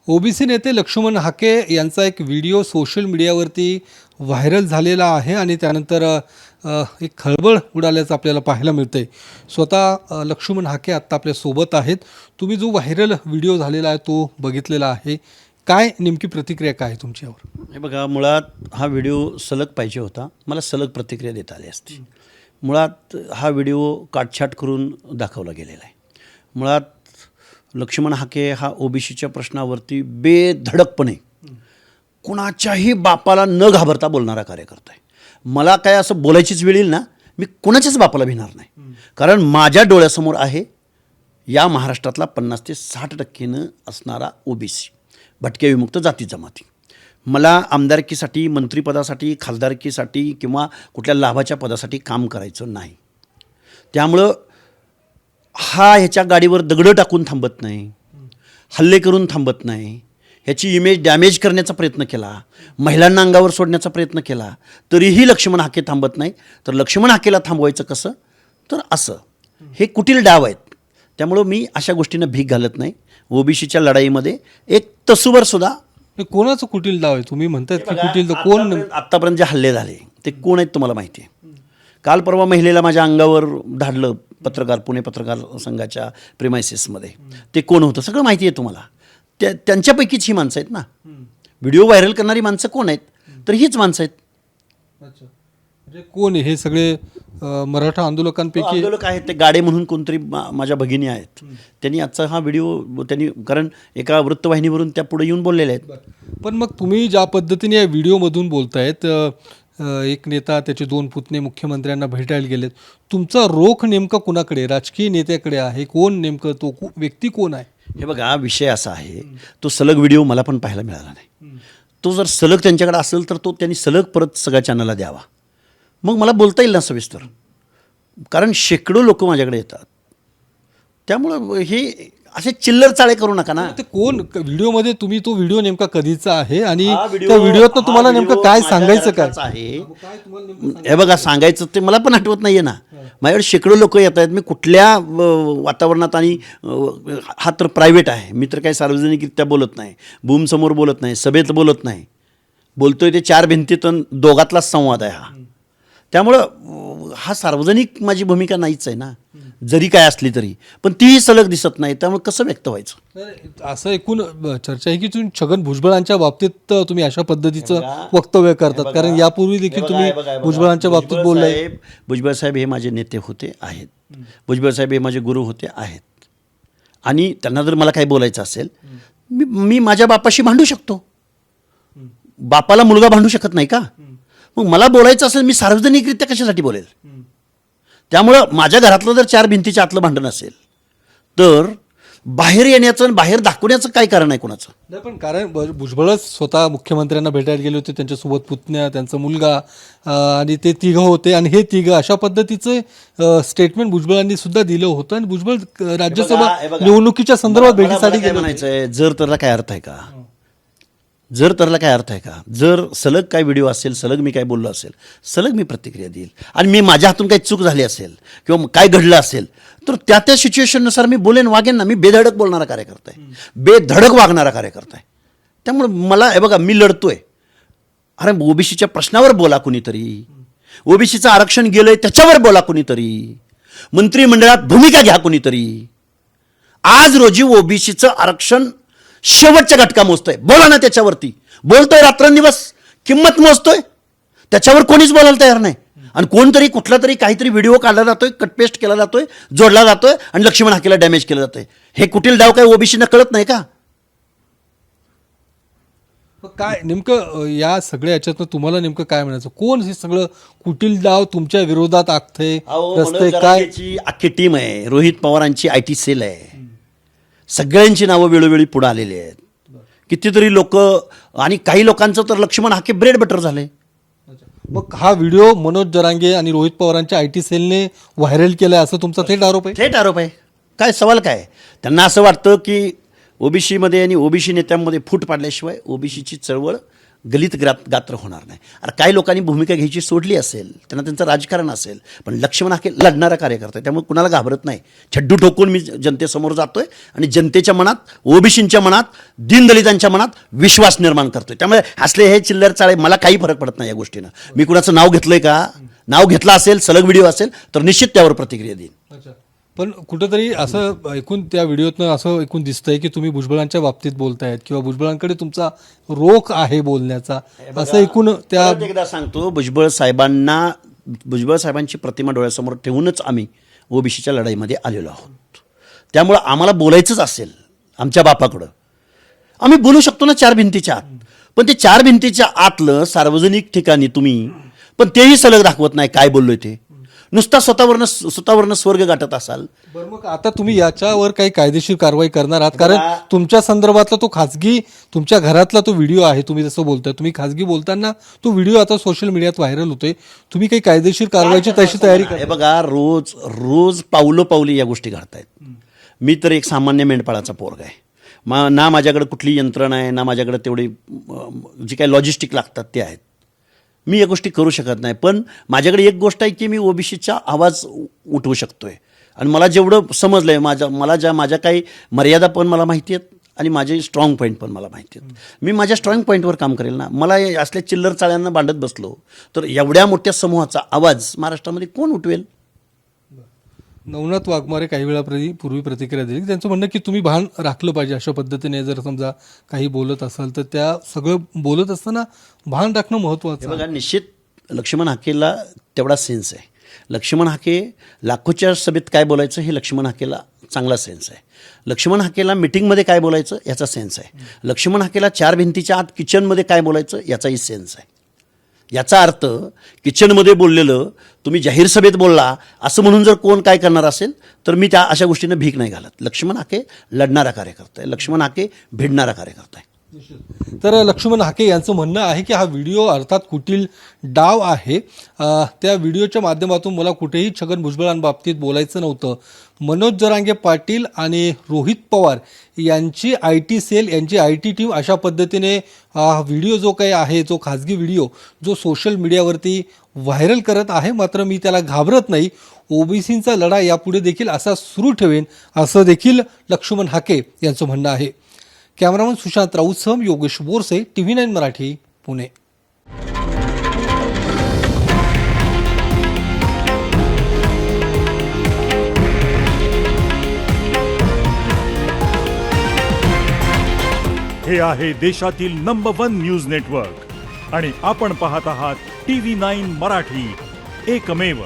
OBC नेते लक्ष्मण हाके यांचा एक व्हिडिओ सोशल मीडियावरती व्हायरल झालेला आहे आणि त्यानंतर एक खळबळ उडाल्याचं आपल्याला पाहायला मिळतंय. स्वतः लक्ष्मण हाके आत्ता आपल्यासोबत आहेत. तुम्ही जो व्हायरल व्हिडिओ झालेला आहे तो बघितलेला आहे. काय नेमकी प्रतिक्रिया काय आहे तुमच्यावर? हे बघा, मुळात हा व्हिडिओ सलग पाहिजे होता. मला सलग प्रतिक्रिया देता आली असती. मुळात हा व्हिडिओ काटछाट करून दाखवला गेलेला आहे. मुळात लक्ष्मण हाके हा ओबीसीच्या प्रश्नावरती बेधडकपणे कुणाच्याही बापाला न घाबरता बोलणारा कार्यकर्ता आहे. मला काय असं बोलायचीच वेळ येईल ना, मी कुणाच्याच बापाला भिणार नाही. कारण माझ्या डोळ्यासमोर आहे या महाराष्ट्रातला 50 ते 60% असणारा ओबीसी, भटक्या विमुक्त जाती जमाती. मला आमदारकीसाठी, मंत्रिपदासाठी, खासदारकीसाठी किंवा कुठल्या लाभाच्या पदासाठी काम करायचं नाही. त्यामुळं हा ह्याच्या गाडीवर दगडं टाकून थांबत नाही, हल्ले करून थांबत नाही, ह्याची इमेज डॅमेज करण्याचा प्रयत्न केला, महिलांना अंगावर सोडण्याचा प्रयत्न केला, तरीही लक्ष्मण हाके थांबत नाही. तर लक्ष्मण हाकेला थांबवायचं कसं? तर असं हे कुटील डाव आहेत. त्यामुळं मी अशा गोष्टींना भीक घालत नाही. ओबीसीच्या लढाईमध्ये एक तसूवर सुद्धा. हे कोणाचं कुटील डाव आहे? तुम्ही म्हणताय की कुटील कोण? आत्तापर्यंत जे हल्ले झाले ते कोण आहेत तुम्हाला माहिती आहे? काल परवा महिलेला माझ्या अंगावर धाडलं पत्रकार, पुणे पत्रकार संघाच्या प्रिमायसेसमध्ये. ते कोण होतं सगळं माहिती आहे तुम्हाला. त्यांच्यापैकीच ही माणसं आहेत ना. व्हिडिओ व्हायरल करणारी माणसं कोण आहेत? तर हीच माणसं आहेत. अच्छा, म्हणजे कोण आहे हे सगळे? मराठा आंदोलकांपैकी आंदोलक आहेत. ते गाडे म्हणून कोणतरी माझ्या भगिनी आहेत. त्यांनी आजचा हा व्हिडिओ कारण एका वृत्तवाहिनीवरून त्या पुढे येऊन बोललेल्या आहेत. पण मग तुम्ही ज्या पद्धतीने या व्हिडिओमधून बोलतायत, एक नेता त्याचे 2 पुतणे मुख्यमंत्र्यांना भेटायला गेलेत, तुमचा रोख नेमका कुणाकडे? राजकीय नेत्याकडे आहे? कोण नेमकं तो व्यक्ती कोण आहे? हे बघा, विषय असा आहे, तो सलग व्हिडिओ मला पण पाहायला मिळाला नाही. तो जर सलग त्यांच्याकडे असेल तर तो त्यांनी सलग परत सगळ्या चॅनलला द्यावा, मग मला बोलता येईल ना सविस्तर. कारण शेकडो लोक माझ्याकडे येतात. त्यामुळं हे असे चिल्लर चाळे करू नका ना. ते कोण व्हिडिओमध्ये? तुम्ही तो व्हिडिओ नेमका कधीचा आहे आणि त्या व्हिडिओत तुम्हाला नेमकं काय सांगायचं काय आहे? हे बघा, सांगायचं ते मला पण आठवत नाहीये ना. माझ्याकडे शेकडो लोक येत आहेत. मी कुठल्या वातावरणात, आणि हा तर प्रायव्हेट आहे, मी तर काही सार्वजनिकरित्या बोलत नाही, बूमसमोर बोलत नाही, सभेत बोलत नाही. बोलतोय ते 4 भिंतीतून दोघातलाच संवाद आहे हा. त्यामुळं हा सार्वजनिक माझी भूमिका नाहीच आहे ना, जरी काय असली तरी. पण तीही सलग दिसत नाही. त्यामुळे कसं व्यक्त व्हायचं? असं एकूण चर्चा आहे की तुम्ही छगन भुजबळांच्या बाबतीत तुम्ही अशा पद्धतीचं वक्तव्य करतात. कारण यापूर्वी देखील तुम्ही भुजबळांच्या बाबतीत बोललाय. भुजबळ साहेब हे माझे नेते होते आहेत. भुजबळ साहेब हे माझे गुरु होते आहेत. आणि त्यांना जर मला काही बोलायचं असेल, मी माझ्या बापाशी भांडू शकतो. बापाला मुलगा भांडू शकत नाही का? मग मला बोलायचं असेल, मी सार्वजनिकरित्या कशासाठी बोलेल? त्यामुळं माझ्या घरातलं जर 4 भिंतीच्या आतलं भांडण असेल तर बाहेर येण्याचं आणि बाहेर दाखवण्याचं काय कारण आहे कोणाचं? नाही, पण कारण भुजबळच स्वतः मुख्यमंत्र्यांना भेटायला गेले होते, त्यांच्यासोबत पुतण्या, त्यांचा मुलगा, आणि ते तिघं होते. आणि हे तिघं अशा पद्धतीचं स्टेटमेंट भुजबळांनी सुद्धा दिलं होतं. आणि भुजबळ राज्यसभा निवडणुकीच्या संदर्भात भेटीसाठी गेले. म्हणायचंय, जर तरला काय अर्थ आहे का? जर तरला काय अर्थ आहे का? जर सलग काय व्हिडिओ असेल, सलग मी काय बोललो असेल, सलग मी प्रतिक्रिया देईल. आणि मी माझ्या हातून काही चूक झाली असेल किंवा काय घडलं असेल तर त्या सिच्युएशननुसार मी बोलेन, वागेन ना. मी बेधडक बोलणारा कार्यकर्ता आहे, बेधडक वागणारा कार्यकर्ता आहे. त्यामुळे मला हे बघा, मी लढतोय. अरे ओबीसीच्या प्रश्नावर बोला कुणीतरी, ओबीसीचं आरक्षण गेलंय त्याच्यावर बोला कुणीतरी, मंत्रिमंडळात भूमिका घ्या कुणीतरी. आज रोजी ओबीसीचं आरक्षण शेवटच्या घटका मोजतोय, बोला ना त्याच्यावरती. बोलतोय रात्रंदिवस, किंमत मोजतोय, त्याच्यावर कोणीच बोलायला तयार नाही. आणि कोणतरी कुठला तरी काहीतरी व्हिडिओ काढला जातोय, कटपेस्ट केला जातोय, जोडला जातोय आणि लक्ष्मण हाकेला डॅमेज केलं जातंय. हे कुटील डाव काय ओबीसीना कळत नाही का? काय नेमकं या सगळ्या याच्यातनं तुम्हाला नेमकं काय म्हणायचं? कोण हे सगळं कुटील डाव तुमच्या विरोधात आखतंय? रस्ते काय? अख्खी टीम आहे. रोहित पवारांची IT सेल आहे. सगळ्यांची नावं वेळोवेळी पुढे आलेली आहेत. कितीतरी लोक, आणि काही लोकांचं तर लक्ष्मण हाके ब्रेड बटर झाले. मग हा व्हिडिओ मनोज जरांगे आणि रोहित पवारांच्या IT सेलने व्हायरल केलाय असं तुमचा थेट आरोप आहे? थेट आरोप आहे. काय सवाल काय? त्यांना असं वाटतं की ओबीसीमध्ये आणि ओबीसी नेत्यांमध्ये फूट पाडल्याशिवाय ओबीसीची चळवळ गलित गात्र होणार नाही. अरे काही लोकांनी भूमिका घ्यायची सोडली असेल, त्यांना त्यांचं राजकारण असेल, पण लक्ष्मण हाके लढणारा कार्यकर्ता आहे, त्यामुळे कुणाला घाबरत नाही. छड्डू ठोकून मी जनतेसमोर जातोय आणि जनतेच्या मनात, ओबीसींच्या मनात, दीनदलितांच्या मनात विश्वास निर्माण करतोय. त्यामुळे असले हे चिल्लर चाळे मला काही फरक पडत नाही या गोष्टीनं. मी कुणाचं नाव घेतलंय का, नाव घेतलं असेल, सलग व्हिडिओ असेल तर निश्चित त्यावर प्रतिक्रिया देईन. अच्छा, पण कुठंतरी असं ऐकून त्या व्हिडिओतनं असं ऐकून दिसतंय की तुम्ही भुजबळांच्या बाबतीत बोलतायत किंवा भुजबळांकडे तुमचा रोख आहे बोलण्याचा, असं ऐकून त्या परत एकदा सांगतो, भुजबळ साहेबांची प्रतिमा डोळ्यासमोर ठेवूनच आम्ही ओबीसीच्या लढाईमध्ये आलेलो आहोत. त्यामुळं आम्हाला बोलायचंच असेल आमच्या बापाकडं, आम्ही बोलू शकतो ना 4 भिंतीच्या आत. पण ते 4 भिंतीच्या आतलं सार्वजनिक ठिकाणी तुम्ही पण तेही सलग दाखवत नाही काय बोललोय ते. नुसता स्वतःवरनं स्वर्ग गाठत असाल. बरं, मग आता तुम्ही याच्यावर काही कायदेशीर कारवाई करणार आहात? कारण तुमच्या संदर्भातला तो खाजगी, तुमच्या घरातला तो व्हिडिओ आहे, तुम्ही जसं बोलताय, तुम्ही खाजगी बोलताना तो व्हिडिओ आता सोशल मीडियात व्हायरल होतोय. तुम्ही काही कायदेशीर कारवाईची तशी तयारी करा? हे बघा, रोज पावली या गोष्टी घडतायत. मी तर एक सामान्य मेंढपाळाचा पोरगा आहे. ना माझ्याकडे कुठली यंत्रणा आहे, ना माझ्याकडे तेवढी जी काही लॉजिस्टिक लागतात ते आहेत. मी या गोष्टी करू शकत नाही. पण माझ्याकडे एक गोष्ट आहे की मी ओबीसीचा आवाज उठवू शकतोय आणि मला जेवढं समजलंय, माझ्या काही मर्यादा पण मला माहिती आहेत आणि माझे स्ट्रॉंग पॉईंट पण मला माहिती आहेत. मी माझ्या स्ट्रॉंग पॉईंटवर काम करेल ना. मला असल्या चिल्लर चाळ्यांना भांडत बसलो तर एवढ्या मोठ्या समूहाचा आवाज महाराष्ट्रामध्ये कोण उठवेल? नवनाथ वाघमारे काही वेळापूर्वी प्रतिक्रिया दिली. त्यांचं म्हणणं की तुम्ही भान राखलं पाहिजे. अशा पद्धतीने जर समजा काही बोलत असाल तर त्या सगळं बोलत असताना भान राखणं महत्त्वाचं. बघा, निश्चित लक्ष्मण हाकेला तेवढा सेन्स आहे. लक्ष्मण हाके लाखोच्या सभेत काय बोलायचं हे लक्ष्मण हाकेला चांगला सेन्स आहे. लक्ष्मण हाकेला मिटिंगमध्ये काय बोलायचं याचा सेन्स आहे. लक्ष्मण हाकेला 4 भिंतीच्या आत किचनमध्ये काय बोलायचं याचाही सेन्स आहे. याचा अर्थ किचनमध्ये बोललेलं तुम्ही जाहीर सभेत बोलला असं म्हणून जर कोण काय करणार असेल तर मी त्या अशा गोष्टींना भीक नाही घालत. लक्ष्मण हाके लढणारा कार्यकर्ता आहे. लक्ष्मण हाके भिडणारा कार्यकर्ता आहे. तर लक्ष्मण हाके यांचं म्हणणं आहे की हा व्हिडिओ अर्थात कुटील डाव आहे. त्या व्हिडिओच्या माध्यमातून मला कुठेही छगन भुजबळांबाबतीत बोलायचं नव्हतं. मनोज जरांगे पाटील आणि रोहित पवार यांची IT सेल, यांची IT टीम अशा पद्धतीने व्हिडिओ जो काही आहे, जो खाजगी व्हिडिओ जो सोशल मीडियावरती व्हायरल करत आहे, मात्र मी त्याला घाबरत नाही. ओबीसींचा लढा यापुढे देखील असा सुरू ठेवेन, असं देखील लक्ष्मण हाके यांचं म्हणणं आहे. कॅमेरामन सुशांत राऊतसह योगेश बोरसे, TV9 मराठी, पुणे. हे आहे देशातील नंबर 1 न्यूज नेटवर्क आणि आपण पाहत आहात TV9 मराठी, एकमेव.